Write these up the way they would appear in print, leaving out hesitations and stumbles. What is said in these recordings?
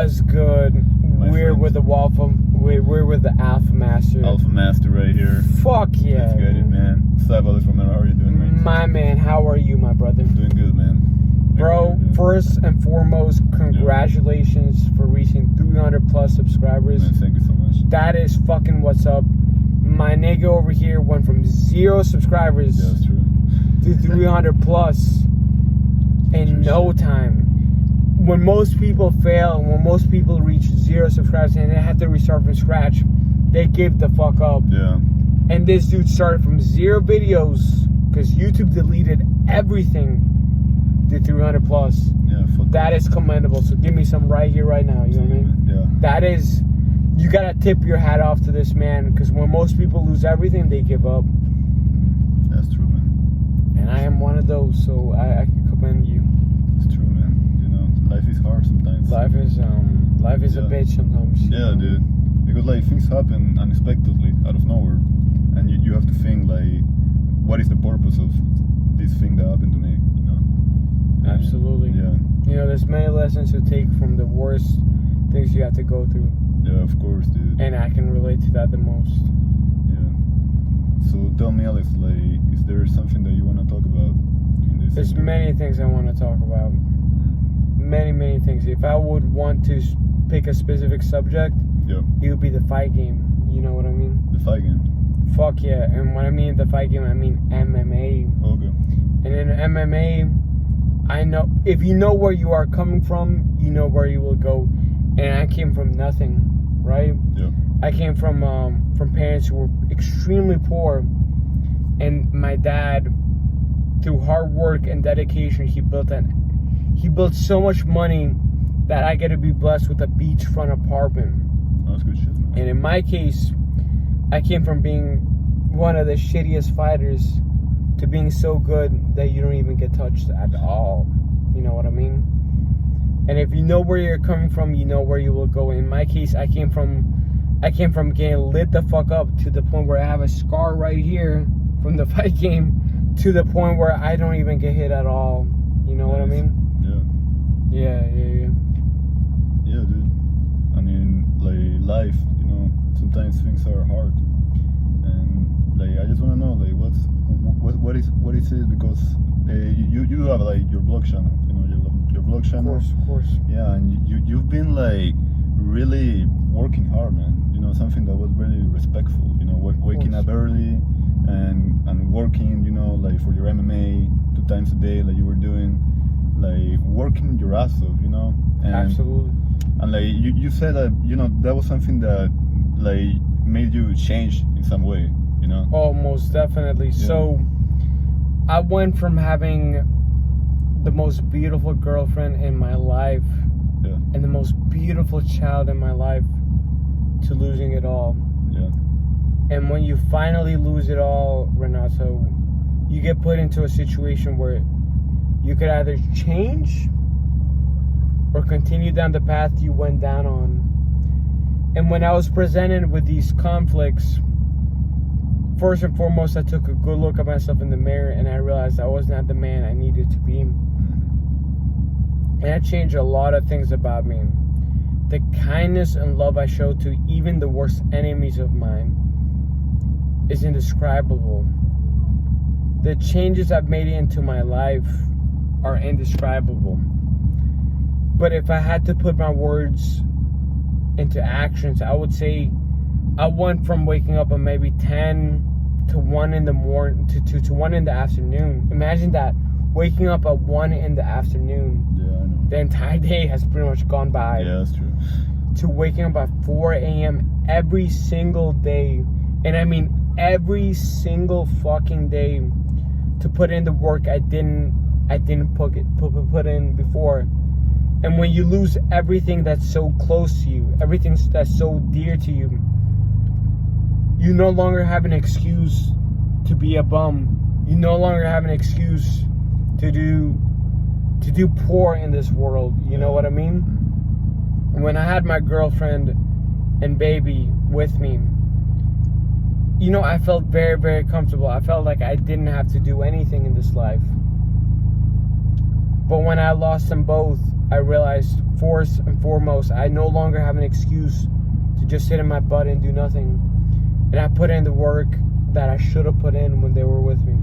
Was good. We're with the Alpha Master. Alpha Master right here. Fuck yeah. Let's get it, man. What's up, Alex Romero? How are you doing, mate? My man, how are you, my brother? Doing good, man. Bro, first and foremost, congratulations for reaching 300 plus subscribers. Man, thank you so much. That is fucking what's up. My nigga over here went from 0 subscribers Yeah, that's true. to 300 plus in no time. When most people fail, when most people reach 0 subscribers and they have to restart from scratch, they give the fuck up. Yeah. And this dude started from 0 videos because YouTube deleted everything to 300 plus. Yeah, fuck That is commendable. So give me some right here, right now. You know what I mean? Yeah. That is, you gotta tip your hat off to this man, because when most people lose everything, they give up. That's true, man. And I am one of those, so I can commend you. It's true, man. You know, life is hard sometimes. Life is a bitch sometimes. Yeah, dude. Because like things happen unexpectedly out of nowhere, and you have to think like, what is the purpose of this thing that happened to me? You know. Absolutely. Yeah. You know, there's many lessons to take from the worst things you have to go through. Yeah, of course, dude. And I can relate to that the most. Yeah. So tell me, Alex, like, is there something that you want to talk about in this? There's many things I want to talk about. Many things. If I would want to pick a specific subject, Yeah. it would be the fight game. You know what I mean? The fight game. Fuck yeah. And when I mean the fight game, I mean MMA. Okay. And in MMA, I know, if you know where you are coming from, you know where you will go. And I came from nothing, right? Yeah. I came from parents who were extremely poor, and my dad, through hard work and dedication, he built so much money that I get to be blessed with a beachfront apartment. That's good shit, man. And in my case, I came from being one of the shittiest fighters to being so good that you don't even get touched at all. You know what I mean? And if you know where you're coming from, you know where you will go. In my case, I came from getting lit the fuck up to the point where I have a scar right here from the fight game, to the point where I don't even get hit at all. You know what I mean? Yeah. Yeah. Yeah, dude. I mean, like, life, you know, sometimes things are hard, and like, I just want to know, like, what is it? Because you have like your vlog channel, you know, your vlog channel. Of course. Yeah, and you've been like really working hard, man. You know, something that was really respectful. You know, waking up early and working. You know, like for your MMA 2 times a day, like you were doing, like working your ass off. You know. And, Absolutely. And like you said that, you know, that was something that like made you change in some way. You know. Oh, most definitely. Yeah. So I went from having the most beautiful girlfriend in my life, Yeah. and the most beautiful child in my life, to losing it all. Yeah. And when you finally lose it all, Renato, you get put into a situation where you could either change or continue down the path you went down on. And when I was presented with these conflicts, first and foremost, I took a good look at myself in the mirror, and I realized I was not the man I needed to be. And that changed a lot of things about me. The kindness and love I showed to even the worst enemies of mine is indescribable. The changes I've made into my life are indescribable. But if I had to put my words into actions, I would say I went from waking up at maybe 10 to 1 in the morning to 1 in the afternoon. Imagine that, waking up at 1 in the afternoon. Yeah, I know. The entire day has pretty much gone by. Yeah, that's true. To waking up at 4 a.m. every single day. And I mean every single fucking day, to put in the work I didn't put in before. And when you lose everything that's so close to you, everything that's so dear to you, you no longer have an excuse to be a bum. You no longer have an excuse to do poor in this world. You know what I mean? When I had my girlfriend and baby with me, you know, I felt very, very comfortable. I felt like I didn't have to do anything in this life. But when I lost them both, I realized first and foremost, I no longer have an excuse to just sit in my butt and do nothing. And I put in the work that I should have put in when they were with me.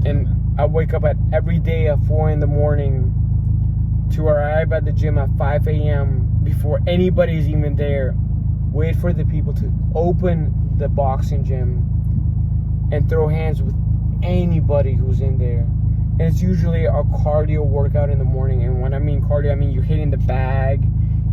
And I wake up at every day at 4 in the morning to arrive at the gym at 5 a.m. before anybody's even there. Wait for the people to open the boxing gym and throw hands with anybody who's in there. And it's usually a cardio workout in the morning. And when I mean cardio, I mean you're hitting the bag,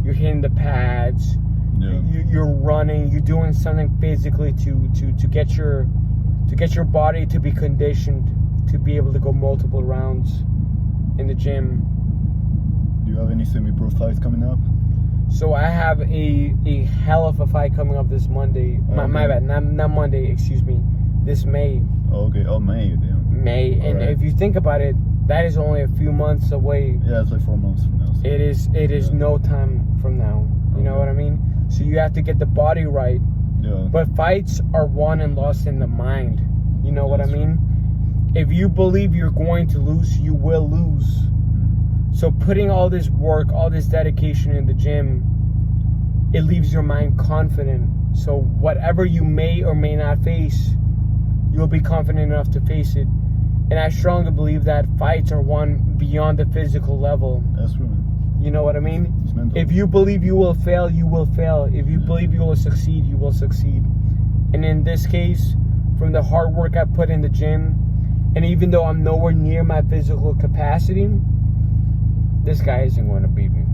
you're hitting the pads, you're running, you're doing something physically to get your body to be conditioned to be able to go multiple rounds in the gym. Do you have any semi-pro fights coming up? So I have a hell of a fight coming up this Monday. Okay. My bad, not Monday, excuse me. This May. Okay, May. Damn. May, and if you think about it, that is only a few months away. Yeah, it's like 4 months from now. So. It is no time from now. You know what I mean? So you have to get the body right. Yeah. But fights are won and lost in the mind. You know what I mean? If you believe you're going to lose, you will lose. So putting all this work, all this dedication in the gym, it leaves your mind confident. So whatever you may or may not face, you'll be confident enough to face it. And I strongly believe that fights are won beyond the physical level. That's true, man. You know what I mean? It's mental. If you believe you will fail, you will fail. If you believe you will succeed, you will succeed. And in this case, from the hard work I put in the gym, and even though I'm nowhere near my physical capacity, this guy isn't going to beat me.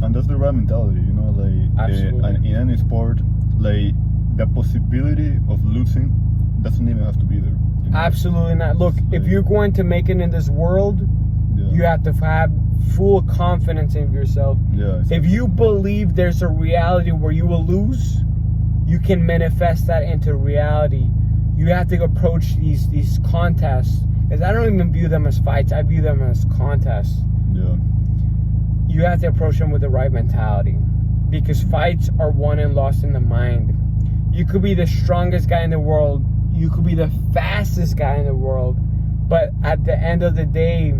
And that's the right mentality, you know, like in any sport, like the possibility of losing doesn't even have to be there. You know? Absolutely not. Look, if you're going to make it in this world, you have to have full confidence in yourself. Yeah, exactly. If you believe there's a reality where you will lose, you can manifest that into reality. You have to approach these contests, because I don't even view them as fights. I view them as contests. Yeah. You have to approach them with the right mentality, because fights are won and lost in the mind. You could be the strongest guy in the world. You could be the fastest guy in the world. But at the end of the day,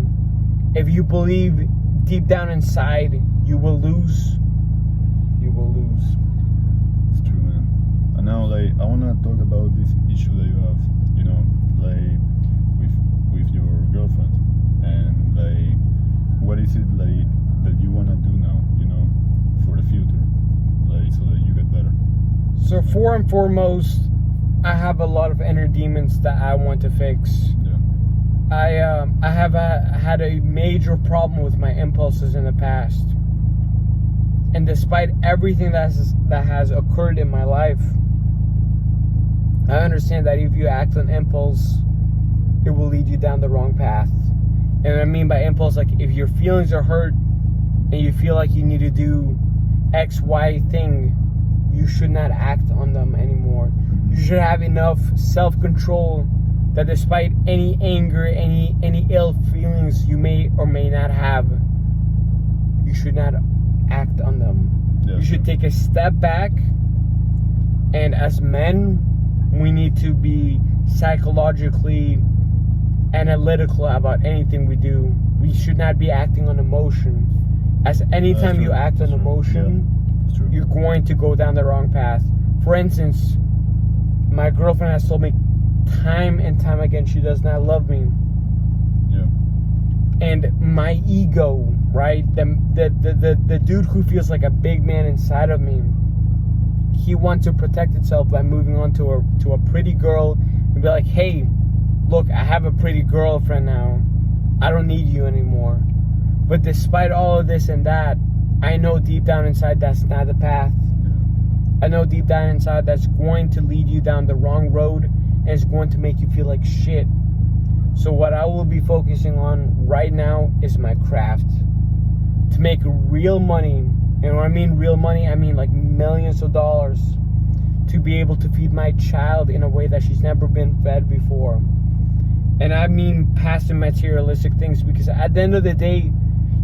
if you believe deep down inside you will lose, you will lose. It's true, man. And now, like, I want to talk about this issue that you have, you know, like, with your girlfriend. And, like, what is it, like, that you want to do now, you know, for the future? Like, so that you get better. So, first and foremost, I have a lot of inner demons that I want to fix. Yeah. I have had a major problem with my impulses in the past. And despite everything that has occurred in my life, I understand that if you act on impulse, it will lead you down the wrong path. And what I mean by impulse, like if your feelings are hurt and you feel like you need to do X, Y thing, you should not act on them anymore. You should have enough self-control that despite any anger, any ill feelings you may or may not have, you should not act on them. Yeah. You should take a step back, and as men, we need to be psychologically analytical about anything we do. We should not be acting on emotion, as anytime you act on emotion, you're going to go down the wrong path. For instance, my girlfriend has told me time and time again she does not love me. Yeah. And my ego, right? The dude who feels like a big man inside of me, he wants to protect itself by moving on to a pretty girl and be like, hey, look, I have a pretty girlfriend now. I don't need you anymore. But despite all of this and that, I know deep down inside that's not the path. I know deep down inside that's going to lead you down the wrong road, and it's going to make you feel like shit. So what I will be focusing on right now is my craft. To make real money, and when I mean real money, I mean like millions of dollars, to be able to feed my child in a way that she's never been fed before. And I mean past the materialistic things, because at the end of the day,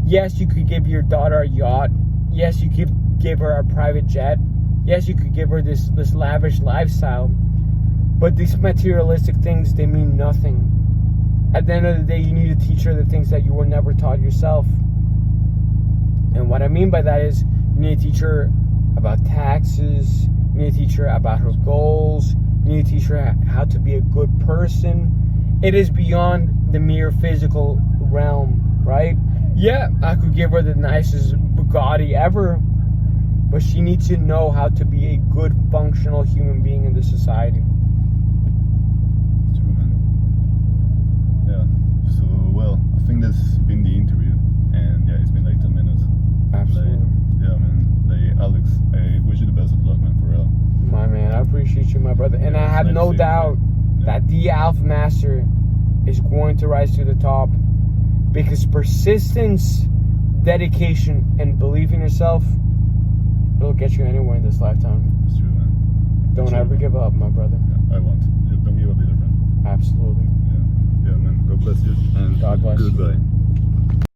yes, you could give your daughter a yacht. Yes, you could give her a private jet. Yes, you could give her this lavish lifestyle. But these materialistic things, they mean nothing. at the end of the day, you need to teach her the things that you were never taught yourself. And what I mean by that is, you need to teach her about taxes. You need to teach her about her goals. You need to teach her how to be a good person. It is beyond the mere physical realm, right? Yeah, I could give her the nicest Bugatti ever, but she needs to know how to be a good, functional human being in the society. True, man. Yeah. So, well, I think that's been the interview, and yeah, it's been like 10 minutes. Absolutely. Like, yeah, man. Like, Alex, I wish you the best of luck, man, for real. My man, I appreciate you, my brother. And Yeah, I have nice no seeing you, doubt man. that the Alpha Master is going to rise to the top, because persistence, dedication, and belief in yourself, it'll get you anywhere in this lifetime. It's true, man. Don't True, ever man. give up, my brother. Yeah, I won't. Yeah, don't give up either, man. Absolutely. Yeah, man. God bless you, and God bless you. goodbye.